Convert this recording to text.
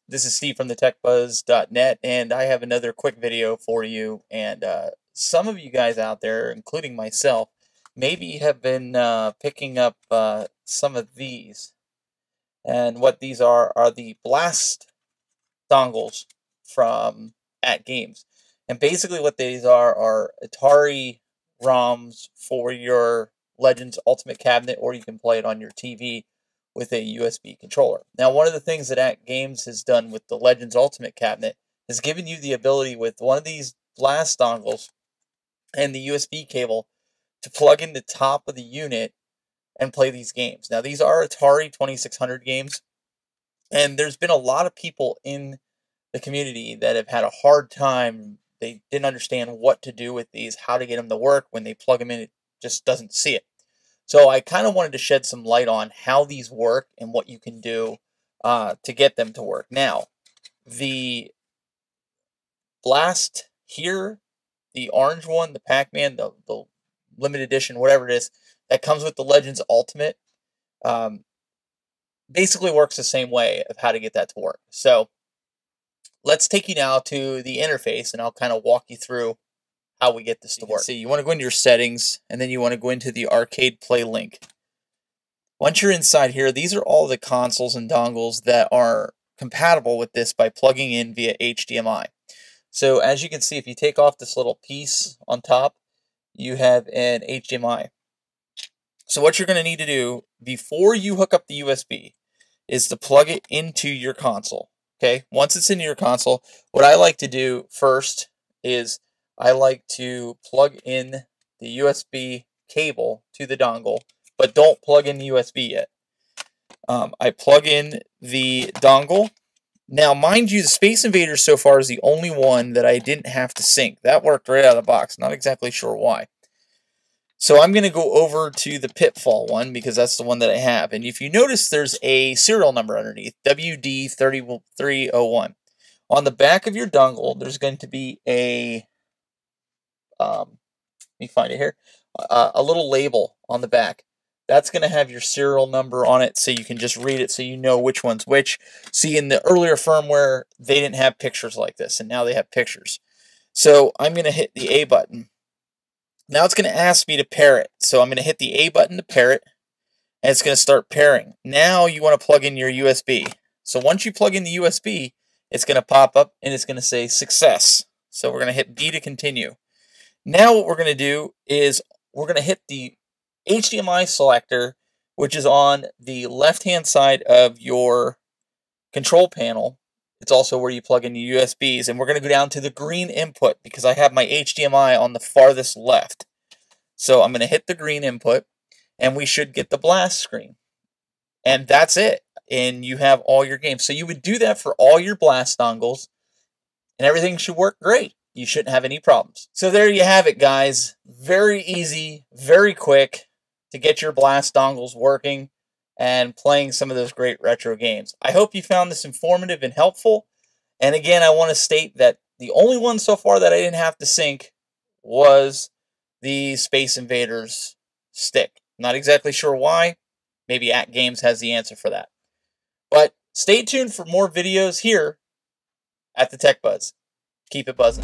This is Steve from the techbuzz.net, and I have another quick video for you. And some of you guys out there, including myself, maybe have been picking up some of these. And what these are the blast dongles from AtGames. And basically what these are Atari ROMs for your Legends Ultimate cabinet, or you can play it on your TV with a USB controller. Now, one of the things that AtGames has done with the Legends Ultimate cabinet has given you the ability with one of these blast dongles and the USB cable to plug in the top of the unit and play these games. Now, these are Atari 2600 games, and there's been a lot of people in the community that have had a hard time. They didn't understand what to do with these, how to get them to work. When they plug them in, it just doesn't see it. So I kind of wanted to shed some light on how these work and what you can do to get them to work. Now, the Blast here, the orange one, the Pac-Man, the limited edition, whatever it is, that comes with the Legends Ultimate, basically works the same way of how to get that to work. So let's take you now to the interface, and I'll kind of walk you through how we get this to work. See, you want to go into your settings, and then you want to go into the arcade play link. Once you're inside here, these are all the consoles and dongles that are compatible with this by plugging in via HDMI. So as you can see, if you take off this little piece on top, you have an HDMI. So what you're going to need to do before you hook up the USB is to plug it into your console. Okay, once it's into your console, what I like to do first is I like to plug in the USB cable to the dongle, but don't plug in the USB yet. I plug in the dongle. Now, mind you, the Space Invaders so far is the only one that I didn't have to sync. That worked right out of the box. Not exactly sure why. So I'm going to go over to the Pitfall one because that's the one that I have. And if you notice, there's a serial number underneath, WD3301. On the back of your dongle, there's going to be a let me find it here, a little label on the back. That's going to have your serial number on it, so you can just read it so you know which one's which. See, in the earlier firmware, they didn't have pictures like this, and now they have pictures. So I'm going to hit the A button. Now it's going to ask me to pair it. So I'm going to hit the A button to pair it, and it's going to start pairing. Now you want to plug in your USB. So once you plug in the USB, it's going to pop up, and it's going to say success. So we're going to hit B to continue. Now what we're going to do is we're going to hit the HDMI selector, which is on the left-hand side of your control panel. It's also where you plug in your USBs. And we're going to go down to the green input because I have my HDMI on the farthest left. So I'm going to hit the green input, and we should get the blast screen. And that's it. And you have all your games. So you would do that for all your blast dongles, and everything should work great. You shouldn't have any problems. So there you have it, guys. Very easy, very quick to get your blast dongles working and playing some of those great retro games. I hope you found this informative and helpful. And again, I want to state that the only one so far that I didn't have to sync was the Space Invaders stick. Not exactly sure why. Maybe AtGames has the answer for that. But stay tuned for more videos here at the Tech Buzz. Keep it buzzing.